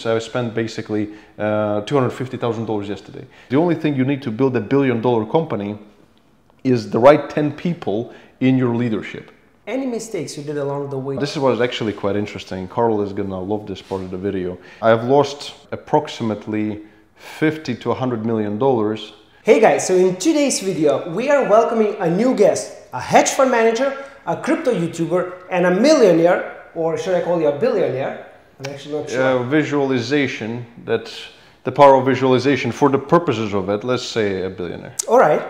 So I spent basically $250,000 yesterday. The only thing you need to build a billion-dollar company is the right 10 people in your leadership. Any mistakes you did along the way? This was actually quite interesting. Carl is gonna love this part of the video. I have lost approximately $50 to $100 million. Hey guys, so in today's video, we are welcoming a new guest, a hedge fund manager, a crypto YouTuber, and a millionaire, or should I call you a billionaire? I'm actually not sure. Visualization, that's the power of visualization. For the purposes of it, let's say a billionaire. All right.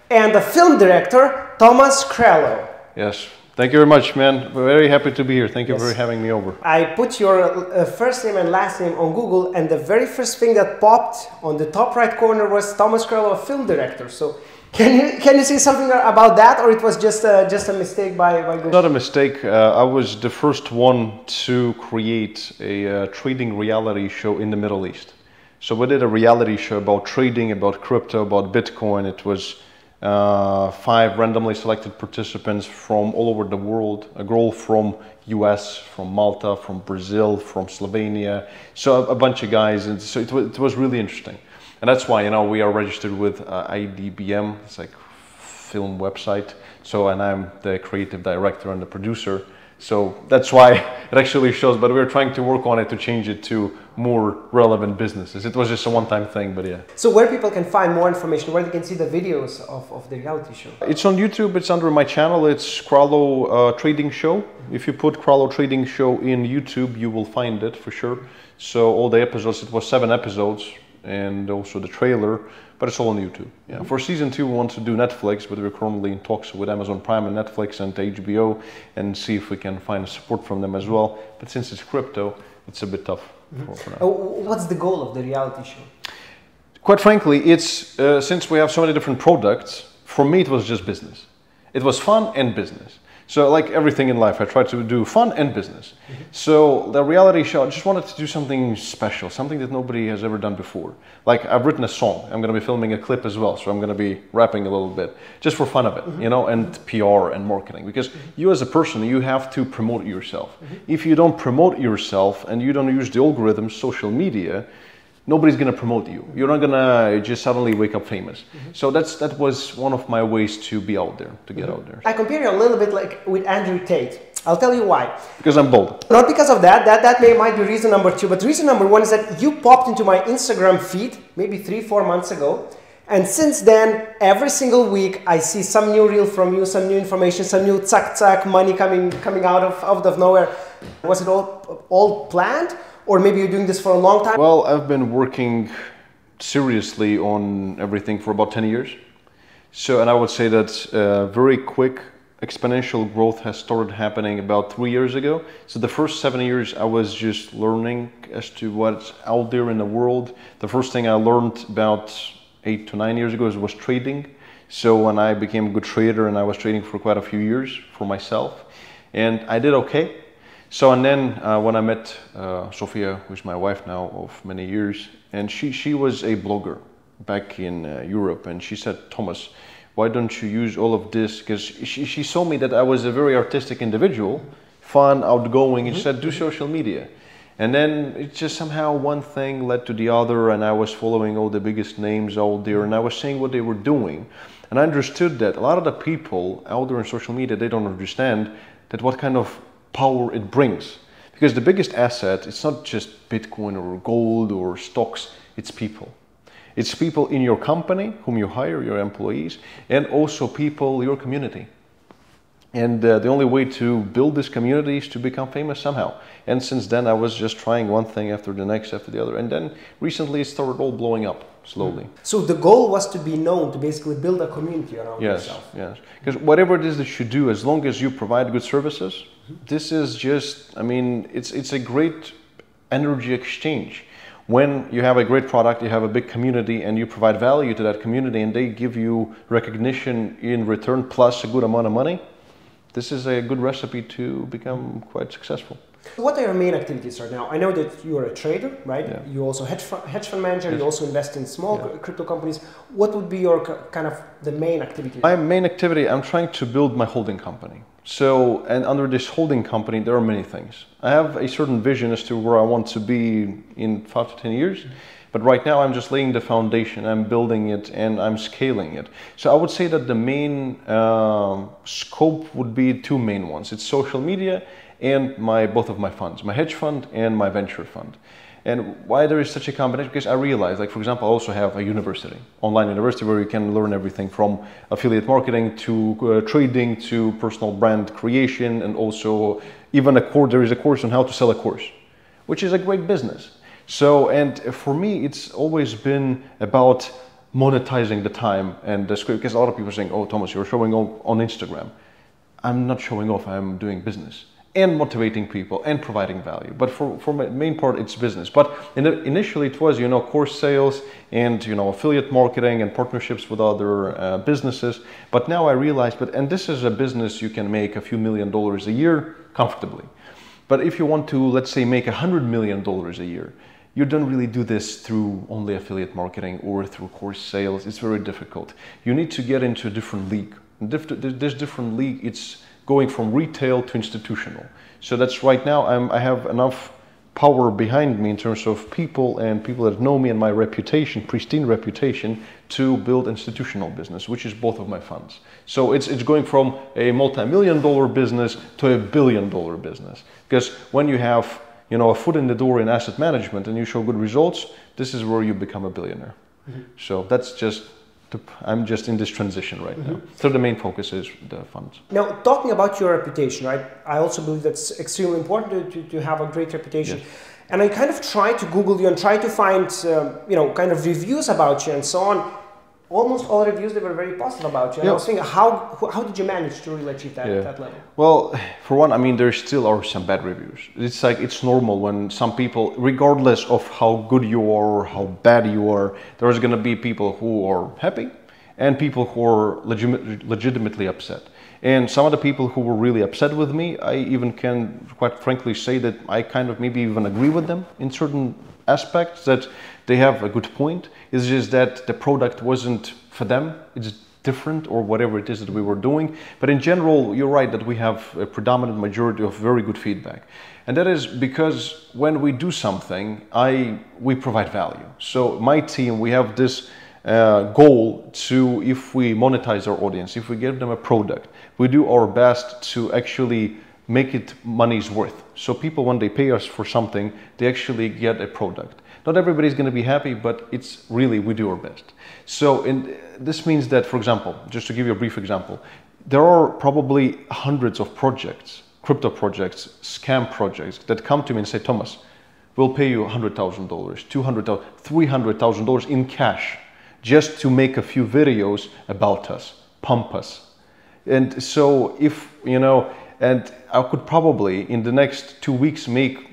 And the film director, Thomas Kralow. Yes. Thank you very much, man. We're very happy to be here. Thank you for having me over. I put your first name and last name on Google, and the very first thing that popped on the top right corner was Thomas Kralow, a film director. So can you say something about that, or it was just a mistake by Google? Not a mistake. I was the first one to create a trading reality show in the Middle East. So we did a reality show about trading, about crypto, about Bitcoin. It was 5 randomly selected participants from all over the world, a girl from US, from Malta, from Brazil, from Slovenia, so a bunch of guys, and so it was really interesting. And that's why, you know, we are registered with IDBM, it's like film website, so, and I'm the creative director and the producer, so that's why it actually shows, but we're trying to work on it to change it to more relevant businesses. It was just a one-time thing, but yeah. So where people can find more information, where they can see the videos of the reality show? It's on YouTube, it's under my channel, it's Kralow Trading Show. If you put Kralow Trading Show in YouTube, you will find it for sure. So all the episodes, it was 7 episodes, and also the trailer, but it's all on YouTube. Yeah. For season 2 we want to do Netflix, but we're currently in talks with Amazon Prime and Netflix and HBO and see if we can find support from them as well. But since it's crypto, it's a bit tough for now. What's the goal of the reality show? Quite frankly, it's since we have so many different products, for me it was just business. It was fun and business. So like everything in life, I try to do fun and business. So the reality show, I just wanted to do something special, something that nobody has ever done before. Like I've written a song, I'm going to be filming a clip as well, so I'm going to be rapping a little bit, just for fun of it, you know, and PR and marketing. Because you as a person, you have to promote yourself. If you don't promote yourself and you don't use the algorithms, social media, nobody's going to promote you. You're not going to just suddenly wake up famous. So that was one of my ways to be out there, to get out there. I compare you a little bit like with Andrew Tate. I'll tell you why. Because I'm bold. Not because of that. That might be reason number 2. But reason number 1 is that you popped into my Instagram feed maybe 3-4 months ago. And since then, every single week, I see some new reel from you, some new information, some new tsak money coming out of nowhere. Was it all planned? Or maybe you're doing this for a long time? Well, I've been working seriously on everything for about 10 years. So, and I would say that very quick exponential growth has started happening about 3 years ago. So the first 7 years I was just learning as to what's out there in the world. The first thing I learned about 8 to 9 years ago was trading. So when I became a good trader, and I was trading for quite a few years for myself, and I did okay. So, and then when I met Sofia, who's my wife now of many years, and she was a blogger back in Europe, and she said, Thomas, why don't you use all of this? Because she saw me that I was a very artistic individual, fun, outgoing, and she said, do social media. And then it just somehow one thing led to the other, and I was following all the biggest names out there, and I was seeing what they were doing. And I understood that a lot of the people out there on social media, they don't understand that what kind of power it brings, because the biggest asset, it's not just Bitcoin or gold or stocks, it's people. It's people in your company whom you hire, your employees, and also people, your community. And the only way to build this community is to become famous somehow. And since then I was just trying one thing after the next, after the other, and then recently it started all blowing up slowly. So the goal was to be known, to basically build a community around yourself. Yes, because whatever it is that you do, as long as you provide good services, this is just, I mean, it's a great energy exchange. When you have a great product, you have a big community, and you provide value to that community, and they give you recognition in return plus a good amount of money, this is a good recipe to become quite successful. What are your main activities right now? I know that you are a trader, right? Yeah. You also hedge fund manager. Yes. You also invest in small crypto companies. What would be your kind of the main activity? My main activity, I'm trying to build my holding company. So, and under this holding company, there are many things. I have a certain vision as to where I want to be in 5 to 10 years. But right now I'm just laying the foundation, I'm building it and I'm scaling it. So I would say that the main scope would be two main ones. It's social media and both of my funds, my hedge fund and my venture fund. And why there is such a combination? Because I realize, like for example, I also have a university, online university where you can learn everything from affiliate marketing to trading to personal brand creation, and also even there is a course on how to sell a course, which is a great business. So, and for me, it's always been about monetizing the time and the script, because a lot of people are saying, oh, Thomas, you're showing off on Instagram. I'm not showing off, I'm doing business and motivating people and providing value. But for my main part, it's business. But initially it was, course sales and, affiliate marketing and partnerships with other businesses. But now I realize, and this is a business you can make a few $1 million a year comfortably. But if you want to, let's say, make $100 million a year, you don't really do this through only affiliate marketing or through course sales. It's very difficult. You need to get into a different league. This different league, it's going from retail to institutional. So that's right now, I have enough power behind me in terms of people and people that know me and my reputation, pristine reputation, to build institutional business, which is both of my funds. So it's going from a multi-million-dollar business to a billion-dollar business. Because when you have a foot in the door in asset management and you show good results, this is where you become a billionaire. Mm-hmm. So that's just, I'm just in this transition right now. So the main focus is the funds. Now, talking about your reputation, right? I also believe that's extremely important to have a great reputation. Yes. And I kind of try to Google you and try to find, kind of reviews about you and so on. Almost all reviews, they were very positive about you. And I was thinking, how did you manage to really achieve that level? Well, for one, there still are some bad reviews. It's normal when some people, regardless of how good you are or how bad you are, there's going to be people who are happy and people who are legitimately upset. And some of the people who were really upset with me, I even can quite frankly say that I kind of maybe even agree with them in certain aspects, that they have a good point. It's just that the product wasn't for them. It's different, or whatever it is that we were doing. But in general, you're right that we have a predominant majority of very good feedback. And that is because when we do something, we provide value. So my team, we have this goal to, if we monetize our audience, if we give them a product, we do our best to actually make it money's worth. So people, when they pay us for something, they actually get a product. Not everybody's going to be happy, but it's really, we do our best. So this means that, for example, just to give you a brief example, there are probably hundreds of projects, crypto projects, scam projects that come to me and say, Thomas, we'll pay you $100,000, $200,000, $300,000 in cash just to make a few videos about us, pump us. And so and I could probably in the next 2 weeks make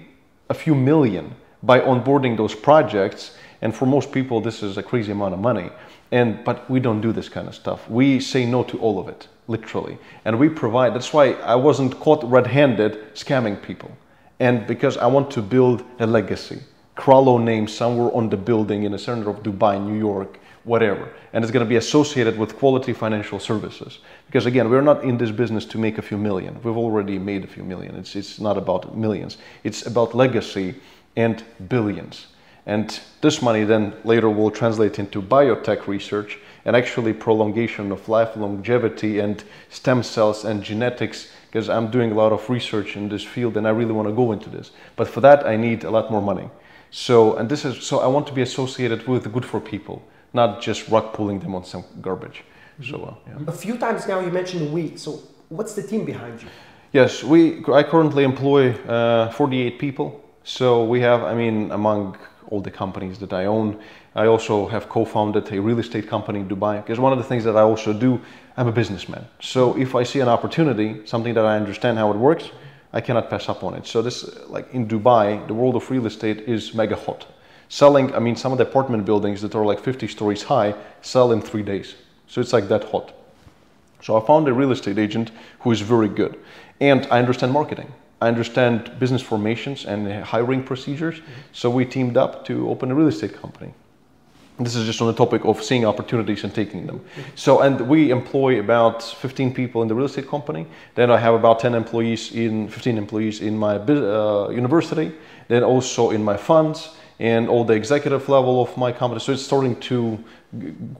a few million by onboarding those projects. And for most people, this is a crazy amount of money. But we don't do this kind of stuff. We say no to all of it, literally. And we provide, that's why I wasn't caught red-handed scamming people. And because I want to build a legacy. Kralow name somewhere on the building in the center of Dubai, New York, whatever. And it's going to be associated with quality financial services. Because again, we're not in this business to make a few million. We've already made a few million. It's not about millions. It's about legacy and billions. And this money then later will translate into biotech research and actually prolongation of life, longevity, and stem cells and genetics, because I'm doing a lot of research in this field and I really want to go into this. But for that, I need a lot more money. So I want to be associated with good for people, not just rug pulling them on some garbage. So, A few times now you mentioned we. So what's the team behind you? Yes, I currently employ 48 people. So we have, among all the companies that I own, I also have co-founded a real estate company in Dubai. Because one of the things that I also do, I'm a businessman. So if I see an opportunity, something that I understand how it works, I cannot pass up on it. So this, like in Dubai, the world of real estate is mega hot. Selling, some of the apartment buildings that are like 50 stories high sell in 3 days. So it's like that hot. So I found a real estate agent who is very good. And I understand marketing. I understand business formations and hiring procedures. So we teamed up to open a real estate company. This is just on the topic of seeing opportunities and taking them. So, and we employ about 15 people in the real estate company. Then I have about 15 employees in my university. Then also in my funds and all the executive level of my company. So it's starting to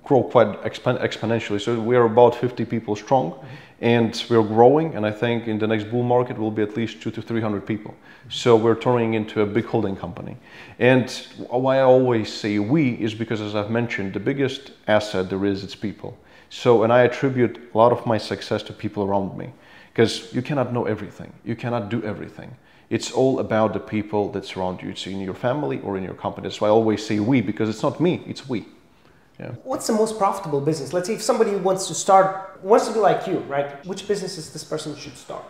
grow quite exponentially. So we are about 50 people strong. And we're growing, and I think in the next bull market will be at least 200 to 300 people. So we're turning into a big holding company. And why I always say we is because, as I've mentioned, the biggest asset there is, it's people. So, and I attribute a lot of my success to people around me, because you cannot know everything. You cannot do everything. It's all about the people that surround you. It's in your family or in your company. That's why I always say we, because it's not me, it's we. Yeah. What's the most profitable business? Let's say if somebody wants to be like you, right? Which businesses this person should start?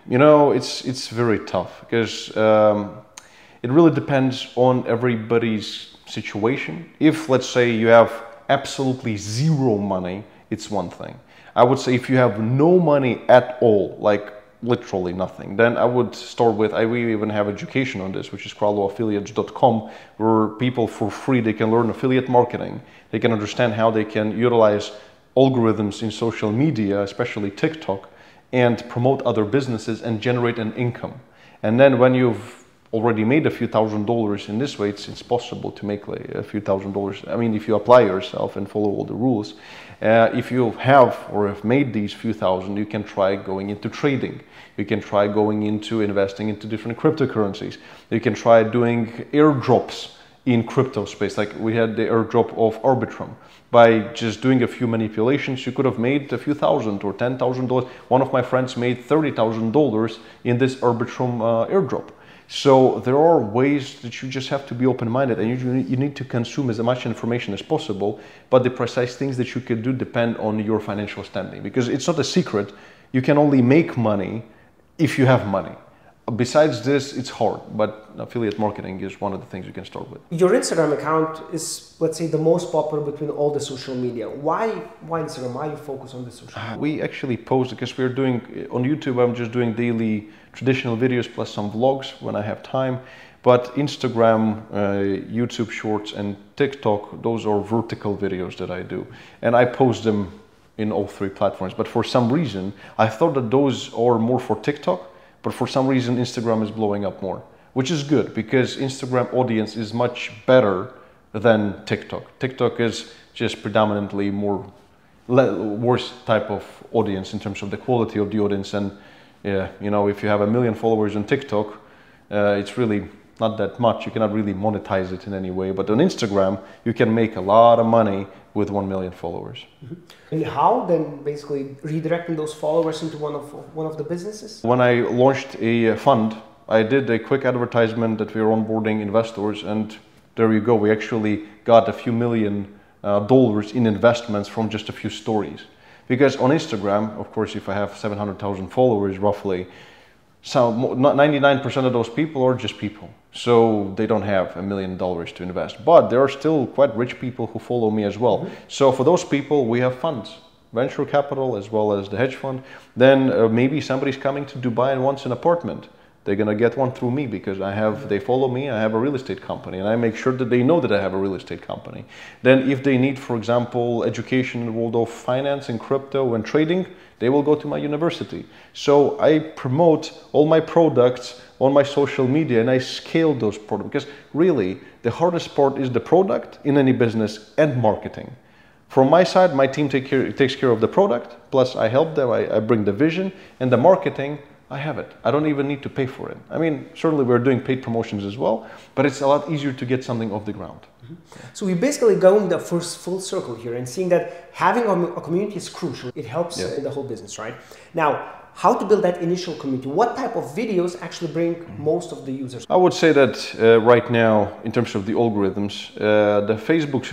You know, it's very tough, because it really depends on everybody's situation. If, let's say, you have absolutely zero money, it's one thing. I would say if you have no money at all, like literally nothing, then I would start with, we even have education on this, which is kralowaffiliates.com, where people for free, they can learn affiliate marketing. They can understand how they can utilize algorithms in social media, especially TikTok, and promote other businesses and generate an income. And then when you've already made a few $1,000s in this way, it's possible to make like a few $1,000s. I mean, if you apply yourself and follow all the rules. If you have made these few thousand, you can try going into trading. You can try going into investing into different cryptocurrencies. You can try doing airdrops in crypto space. Like we had the airdrop of Arbitrum. By just doing a few manipulations, you could have made a few thousand or $10,000. One of my friends made $30,000 in this Arbitrum airdrop. So there are ways that you just have to be open-minded, and you need to consume as much information as possible, but the precise things that you can do depend on your financial standing, because it's not a secret. You can only make money if you have money. Besides this, it's hard, but affiliate marketing is one of the things you can start with. Your Instagram account is, let's say, the most popular between all the social media. Why Instagram? Why you focus on the social media? We actually post, because we're doing, on YouTube, I'm just doing daily traditional videos plus some vlogs when I have time. But Instagram, YouTube Shorts, and TikTok, those are vertical videos that I do. And I post them in all three platforms. But for some reason, I thought that those are more for TikTok. But for some reason, Instagram is blowing up more, which is good, because Instagram audience is much better than TikTok. TikTok is just predominantly worse type of audience in terms of the quality of the audience. And yeah, you know, if you have 1 million followers on TikTok, it's really not that much. You cannot really monetize it in any way. But on Instagram, you can make a lot of money with 1 million followers. Mm-hmm. And how then basically redirecting those followers into one of the businesses? When I launched a fund, I did a quick advertisement that we are onboarding investors, and there you go. We actually got a few $1 million in investments from just a few stories. Because on Instagram, of course, if I have 700,000 followers roughly, so 99% of those people are just people. So they don't have $1 million to invest. But there are still quite rich people who follow me as well. Mm-hmm. So for those people, we have funds, venture capital as well as the hedge fund. Then maybe somebody's coming to Dubai and wants an apartment. They're going to get one through me, because they follow me, I have a real estate company, and I make sure that they know that I have a real estate company. Then if they need, for example, education in the world of finance and crypto and trading, they will go to my university. So I promote all my products on my social media, and I scale those products, because really the hardest part is the product in any business and marketing. From my side, my team takes care of the product, plus I help them, I bring the vision, and the marketing, I have it. I don't even need to pay for it. I mean, certainly we're doing paid promotions as well, but it's a lot easier to get something off the ground. Mm-hmm. So we're basically going the first full circle here and seeing that having a community is crucial. It helps in the whole business, right? Now, how to build that initial community? What type of videos actually bring most of the users? I would say that right now, in terms of the algorithms, the Facebook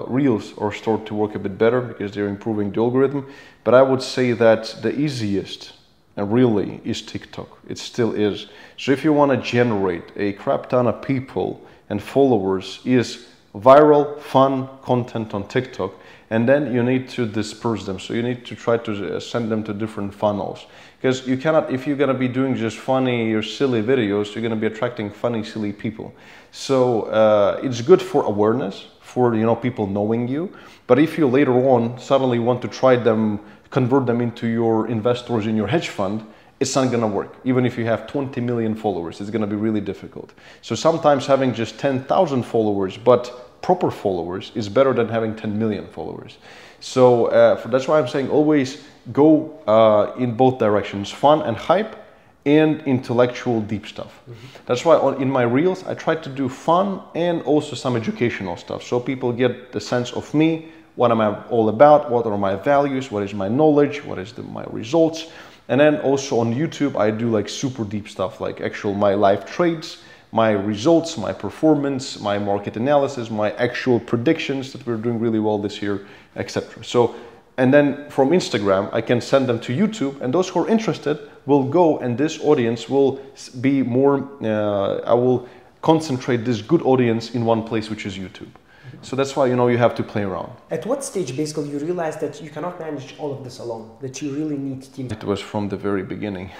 Reels are starting to work a bit better, because they're improving the algorithm. But I would say that the easiest really is TikTok. It still is. So if you want to generate a crap ton of people and followers, is viral, fun content on TikTok, and then you need to disperse them. So you need to try to send them to different funnels. Because you cannot, if you're gonna be doing just funny or silly videos, you're gonna be attracting funny, silly people. So it's good for awareness, for people knowing you. But if you later on suddenly want to try them, convert them into your investors in your hedge fund, it's not gonna work. Even if you have 20 million followers, it's gonna be really difficult. So sometimes having just 10,000 followers, but proper followers, is better than having 10 million followers. So that's why I'm saying always go in both directions, fun and hype, and intellectual deep stuff. That's why in my reels, I try to do fun and also some educational stuff. So people get the sense of me, what am I all about, what are my values, what is my knowledge, what is my results. And then also on YouTube, I do like super deep stuff, like actual my live trades, my results, my performance, my market analysis, my actual predictions that we're doing really well this year, etc. So, and then from Instagram, I can send them to YouTube, and those who are interested will go, and this audience will be more, I will concentrate this good audience in one place, which is YouTube. So that's why, you have to play around. At what stage, basically, you realized that you cannot manage all of this alone, that you really need team? It was from the very beginning.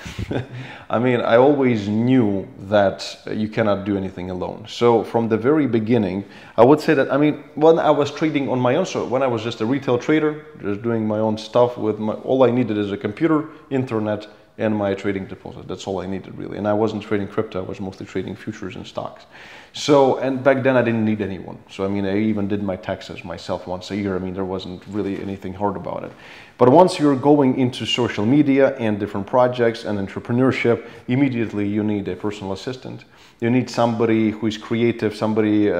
I mean, I always knew that you cannot do anything alone. So from the very beginning, I would say that, I mean, when I was trading on my own, so when I was just a retail trader, just doing my own stuff with all I needed is a computer, internet, and my trading deposit. That's all I needed, really. And I wasn't trading crypto, I was mostly trading futures and stocks. So, and back then I didn't need anyone. So, I mean, I even did my taxes myself once a year. I mean, there wasn't really anything hard about it. But once you're going into social media and different projects and entrepreneurship, immediately you need a personal assistant. You need somebody who is creative, somebody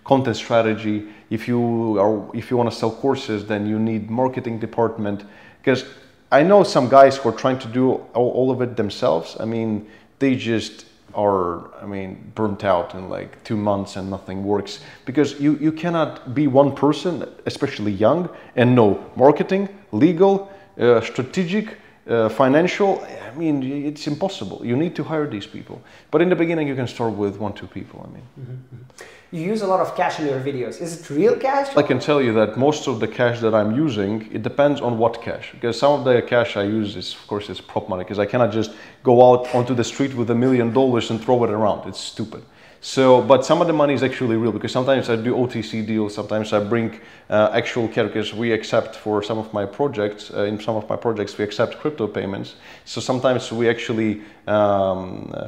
content strategy. If you want to sell courses, then you need marketing department. Because I know some guys who are trying to do all of it themselves. I mean, they just are, burnt out in like 2 months and nothing works. Because you cannot be one person, especially young, and know marketing, legal, strategic, financial. I mean, it's impossible. You need to hire these people. But in the beginning, you can start with 1-2 people, You use a lot of cash in your videos. Is it real cash? I can tell you that most of the cash that I'm using, it depends on what cash. Because some of the cash I use is, of course, it's prop money. Because I cannot just go out onto the street with $1 million and throw it around. It's stupid. So, but some of the money is actually real. Because sometimes I do OTC deals. Sometimes I bring actual cash. Because we accept for some of my projects, in some of my projects, we accept crypto payments. So sometimes we actually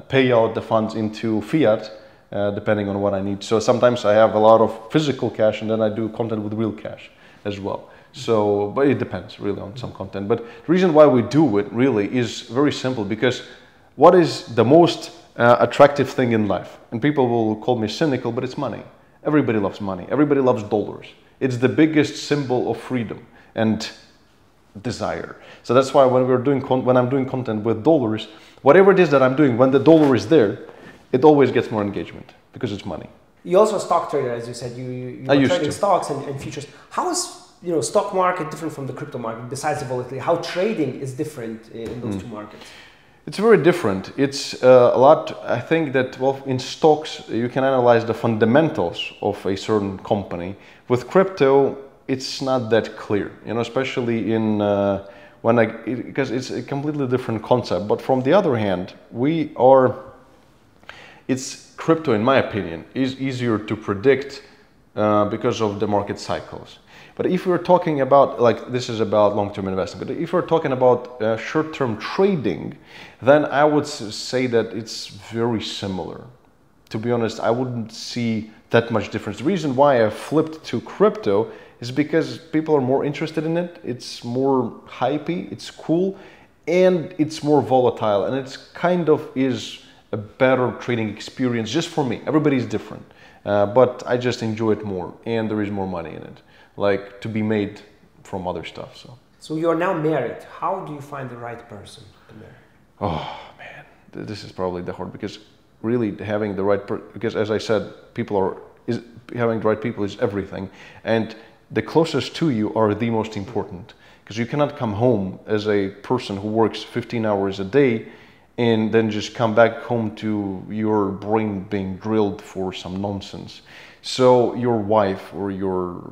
pay out the funds into fiat. Depending on what I need. So sometimes I have a lot of physical cash, and then I do content with real cash as well. So, but it depends really on some content. But the reason why we do it really is very simple, because what is the most attractive thing in life? And people will call me cynical, but it's money. Everybody loves money. Everybody loves dollars. It's the biggest symbol of freedom and desire. So that's why when I'm doing content with dollars, whatever it is that I'm doing, when the dollar is there, it always gets more engagement because it's money. You're also a stock trader, as you said. You are trading stocks and futures. How is stock market different from the crypto market besides the volatility? How trading is different in those two markets? It's very different. It's a lot. I think that in stocks you can analyze the fundamentals of a certain company. With crypto, it's not that clear. Especially in because it's a completely different concept. But from the other hand, it's crypto, in my opinion, is easier to predict because of the market cycles. But if we're talking about, this is about long-term investing, but if we're talking about short-term trading, then I would say that it's very similar. To be honest, I wouldn't see that much difference. The reason why I flipped to crypto is because people are more interested in it. It's more hypey, it's cool, and it's more volatile, and it's kind of is a better trading experience just for me. Everybody's different, but I just enjoy it more, and there is more money in it, like to be made from other stuff. So you are now married. How do you find the right person to marry? Oh man, this is probably the hard, because really having the right because as I said, having the right people is everything, and the closest to you are the most important, because you cannot come home as a person who works 15 hours a day and then just come back home to your brain being drilled for some nonsense. So your wife or your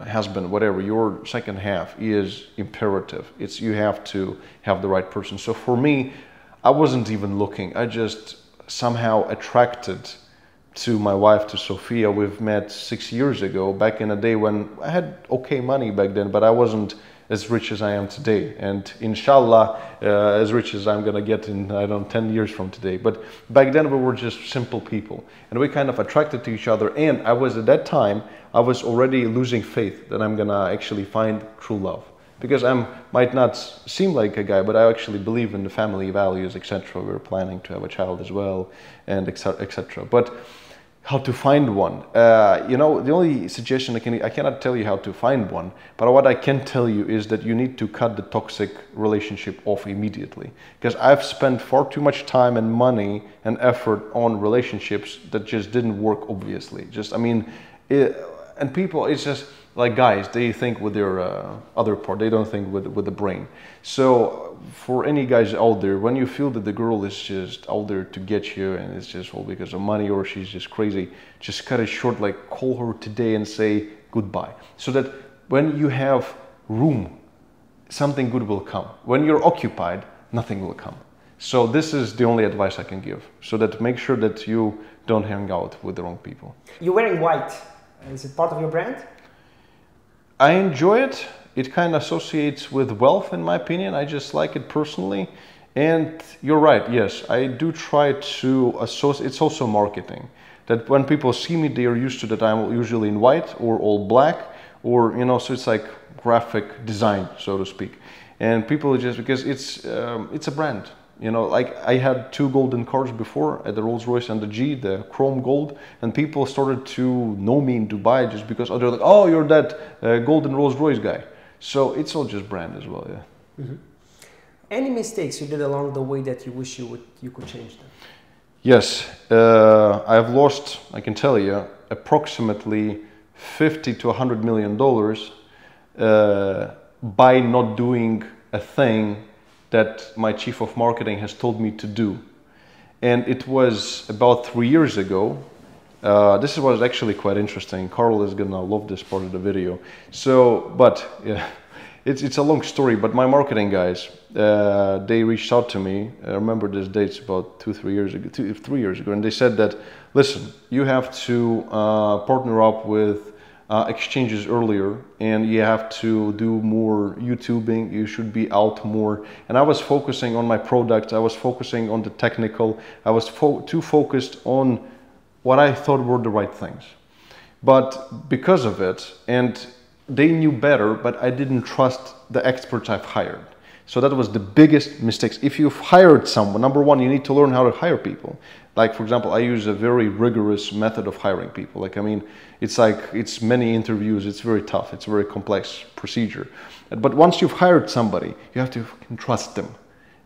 husband, whatever, your second half is imperative. It's you have to have the right person. So for me, I wasn't even looking. I just somehow attracted to my wife, to Sophia. We've met 6 years ago, back in a day when I had okay money back then, but I wasn't as rich as I am today, and inshallah as rich as I'm gonna get in, I don't know, 10 years from today. But back then we were just simple people, and we kind of attracted to each other, and I was, at that time, I was already losing faith that I'm gonna actually find true love, because I might not seem like a guy, but I actually believe in the family values, etc. We were planning to have a child as well, and etc. But how to find one? You know, the only suggestion I cannot tell you how to find one, but what I can tell you is that you need to cut the toxic relationship off immediately. Because I've spent far too much time and money and effort on relationships that just didn't work, obviously. Just, I mean, and people, it's just like guys, they think with their other part, they don't think with the brain. So for any guys out there, when you feel that the girl is just out there to get you and it's just all because of money or she's just crazy, just cut it short, like call her today and say goodbye. So that when you have room, something good will come. When you're occupied, nothing will come. So this is the only advice I can give. So that make sure that you don't hang out with the wrong people. You're wearing white. Is it part of your brand? I enjoy it. It kind of associates with wealth, in my opinion. I just like it personally. And you're right, yes, I do try to associate. It's also marketing. That when people see me, they are used to that I'm usually in white or all black, or, you know, so it's like graphic design, so to speak. And people just, because it's a brand. You know, like I had 2 golden cars before at the Rolls-Royce and the G, the chrome gold, and people started to know me in Dubai just because they're like, oh, you're that golden Rolls-Royce guy. So it's all just brand as well, yeah. Mm-hmm. Any mistakes you did along the way that you wish you could change them? Yes, I've lost, I can tell you, approximately $50 to $100 million by not doing a thing that my chief of marketing has told me to do. And it was about 3 years ago. This was actually quite interesting. Carl is gonna love this part of the video. So, but yeah, it's a long story, but my marketing guys, they reached out to me. I remember this date's about 3 years ago, and they said that, listen, you have to partner up with exchanges earlier, and you have to do more YouTubing, you should be out more. And I was focusing on my product, I was focusing on the technical, I was too focused on what I thought were the right things. But because of it, and they knew better, but I didn't trust the experts I've hired. So that was the biggest mistakes. If you've hired someone, number one, you need to learn how to hire people. Like, for example, I use a very rigorous method of hiring people. Like, I mean, it's many interviews, it's very tough, it's a very complex procedure. But once you've hired somebody, you have to trust them.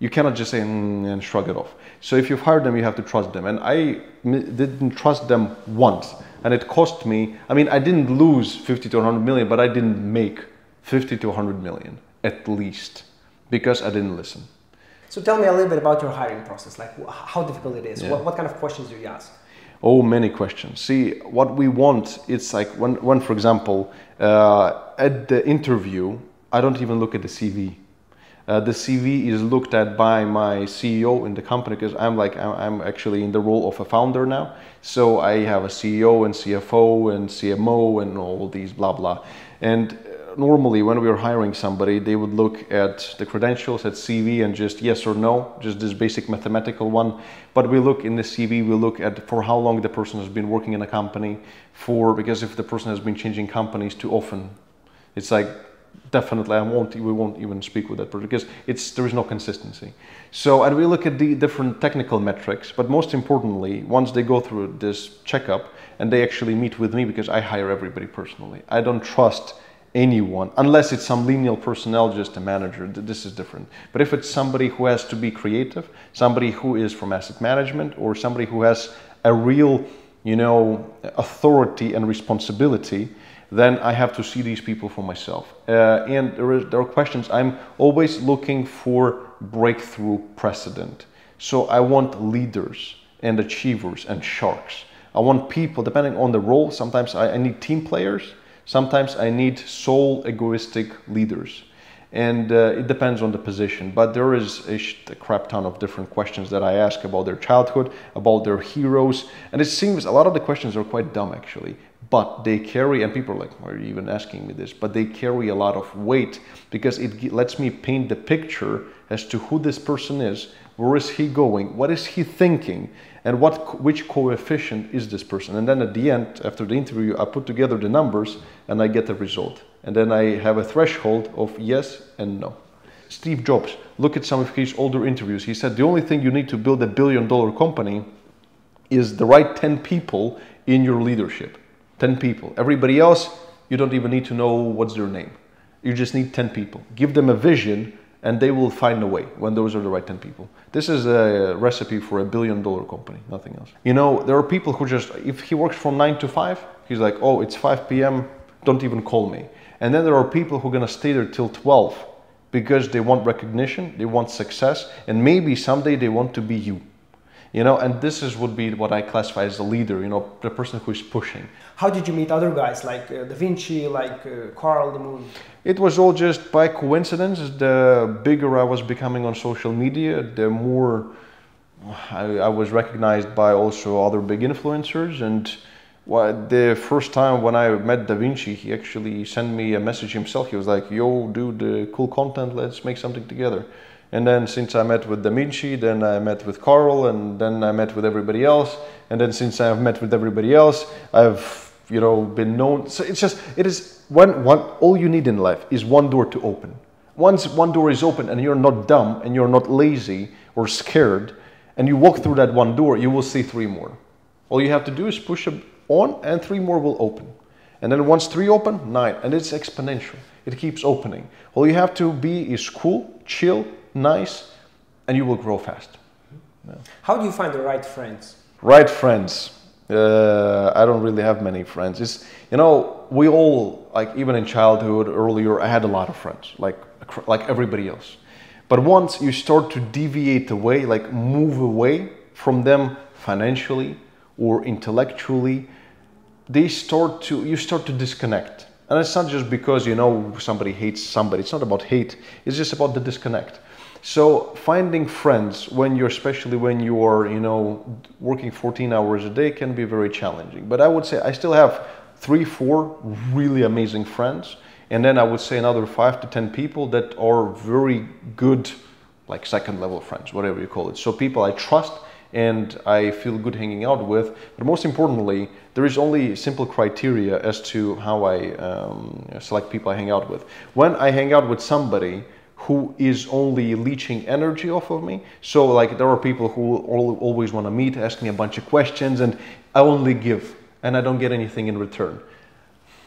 You cannot just say and shrug it off. So if you've hired them, you have to trust them. And I didn't trust them once. And it cost me, I mean, I didn't lose 50 to 100 million, but I didn't make 50 to 100 million, at least, because I didn't listen. So tell me a little bit about your hiring process, like how difficult it is, yeah. What kind of questions do you ask? Oh, many questions. See, what we want, it's like when for example, at the interview, I don't even look at the CV. The CV is looked at by my CEO in the company, because I'm actually in the role of a founder now. So I have a CEO and CFO and CMO and all these blah blah. And normally when we are hiring somebody, they would look at the credentials, at CV, and just yes or no, just this basic mathematical one. But we look in the CV, we look at for how long the person has been working in a company for, because if the person has been changing companies too often, it's like, definitely we won't even speak with that person, because there is no consistency. So, and we look at the different technical metrics, but most importantly, once they go through this checkup and they actually meet with me, because I hire everybody personally. I don't trust anyone unless it's some lineal personnel, just a manager. This is different. But if it's somebody who has to be creative, somebody who is from asset management, or somebody who has a real, you know, authority and responsibility, then I have to see these people for myself. And there are questions. I'm always looking for breakthrough precedent. So I want leaders and achievers and sharks. I want people, depending on the role, sometimes I need team players, sometimes I need sole egoistic leaders. And it depends on the position, but there is a crap ton of different questions that I ask about their childhood, about their heroes, and it seems a lot of the questions are quite dumb actually, but they carry, and people are like, why are you even asking me this? But they carry a lot of weight because it lets me paint the picture as to who this person is, where is he going, what is he thinking, and which coefficient is this person. And then at the end, after the interview, I put together the numbers and I get the result. And then I have a threshold of yes and no. Steve Jobs, look at some of his older interviews. He said the only thing you need to build $1 billion company is the right 10 people in your leadership. 10 people. Everybody else, you don't even need to know what's their name. You just need 10 people. Give them a vision and they will find a way when those are the right 10 people. This is a recipe for $1 billion company, nothing else. You know, there are people who just, if he works from 9 to 5, he's like, oh, it's 5 p.m., don't even call me. And then there are people who are gonna stay there till 12 because they want recognition, they want success, and maybe someday they want to be you. You know, and this would be what I classify as a leader, you know, the person who is pushing. How did you meet other guys like Davinci, like Carl the Moon? It was all just by coincidence. The bigger I was becoming on social media, the more I was recognized by also other big influencers. And the first time when I met Davinci, he actually sent me a message himself. He was like, yo, dude, cool content, let's make something together. And then since I met with Davinci, then I met with Carl, and then I met with everybody else. And then since I've met with everybody else, I've, you know, been known. So it's just, it is all you need in life is one door to open. Once one door is open and you're not dumb and you're not lazy or scared, and you walk through that one door, you will see 3 more. All you have to do is push on and 3 more will open. And then once 3 open, 9, and it's exponential. It keeps opening. All you have to be is cool, chill, nice, and you will grow fast. Yeah. How do you find the right friends? Right friends. I don't really have many friends. It's, you know, we all, like even in childhood, earlier, I had a lot of friends, like everybody else. But once you start to deviate away, like move away from them financially or intellectually, you start to disconnect. And it's not just because, you know, somebody hates somebody. It's not about hate. It's just about the disconnect. So finding friends especially when you are, you know, working 14 hours a day can be very challenging. But I would say I still have 3, 4 really amazing friends. And then I would say another 5 to 10 people that are very good, like second level friends, whatever you call it. So people I trust and I feel good hanging out with. But most importantly, there is only simple criteria as to how I select people I hang out with. When I hang out with somebody who is only leeching energy off of me, so like there are people who always want to meet, ask me a bunch of questions, and I only give, and I don't get anything in return.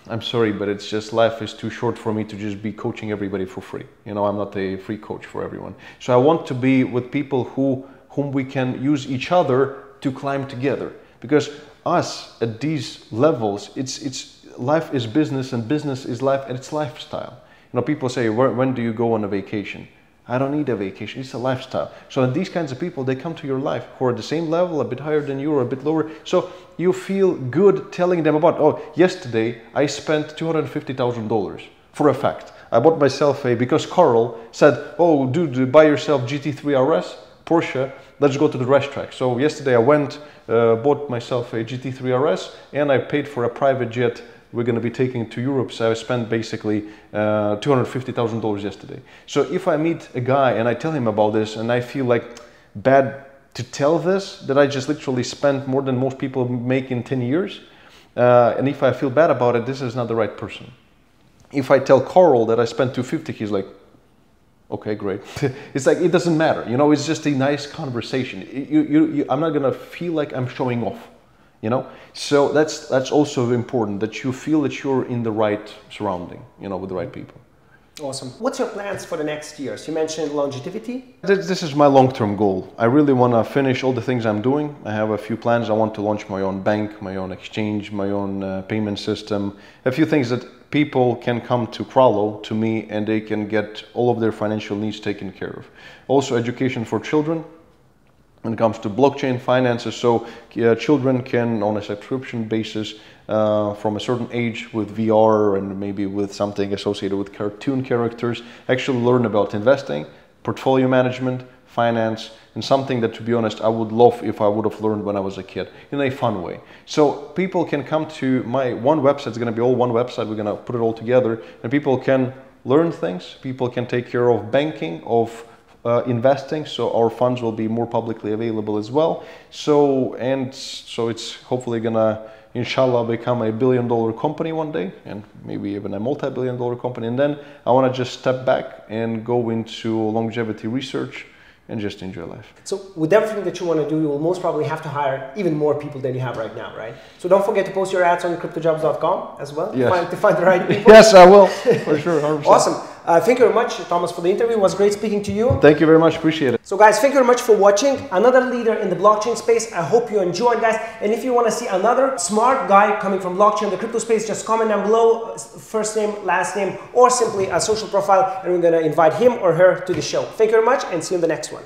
I'm sorry, but it's just life is too short for me to just be coaching everybody for free. You know, I'm not a free coach for everyone. So I want to be with people whom we can use each other to climb together. Because us at these levels, it's life is business and business is life and it's lifestyle. You know, people say, when do you go on a vacation? I don't need a vacation, it's a lifestyle. So these kinds of people, they come to your life who are at the same level, a bit higher than you or a bit lower. So you feel good telling them about, oh, yesterday I spent $250,000 for a fact. I bought myself because Carl said, oh, dude, buy yourself GT3 RS, Porsche, let's go to the racetrack. So yesterday I went, bought myself a GT3 RS and I paid for a private jet we're going to be taking to Europe. So I spent basically $250,000 yesterday. So if I meet a guy and I tell him about this and I feel like bad to tell this, that I just literally spent more than most people make in 10 years, and if I feel bad about it, this is not the right person. If I tell Carl that I spent $250, he's like, okay, great. It's like, it doesn't matter. You know, it's just a nice conversation. I'm not going to feel like I'm showing off. You know, so that's also important, that you feel that you're in the right surrounding, you know, with the right people. Awesome. What's your plans for the next years? You mentioned longevity. This is my long-term goal. I really want to finish all the things I'm doing. I have a few plans. I want to launch my own bank, my own exchange, my own payment system, a few things that people can come to Kralow, to me, and they can get all of their financial needs taken care of. Also education for children. when it comes to blockchain finances. So children can, on a subscription basis, from a certain age with VR and maybe with something associated with cartoon characters, actually learn about investing, portfolio management, finance, and something that, to be honest, I would love if I would have learned when I was a kid in a fun way. So people can come to my one website. It's going to be all one website. We're going to put it all together, and people can learn things. People can take care of banking, of investing, so our funds will be more publicly available as well. So it's hopefully gonna, inshallah, become a billion-dollar company one day, and maybe even a multi-billion-dollar company. And then I want to just step back and go into longevity research and just enjoy life. So with everything that you want to do, you will most probably have to hire even more people than you have right now, right? So don't forget to post your ads on cryptojobs.com as well, yes, to find the right people. Yes, I will, for sure, 100%. Awesome. Thank you very much, Thomas, for the interview. It was great speaking to you. Thank you very much. Appreciate it. So guys, thank you very much for watching. Another leader in the blockchain space. I hope you enjoyed, guys. And if you want to see another smart guy coming from blockchain, the crypto space, just comment down below, first name, last name, or simply a social profile, and we're going to invite him or her to the show. Thank you very much, and see you in the next one.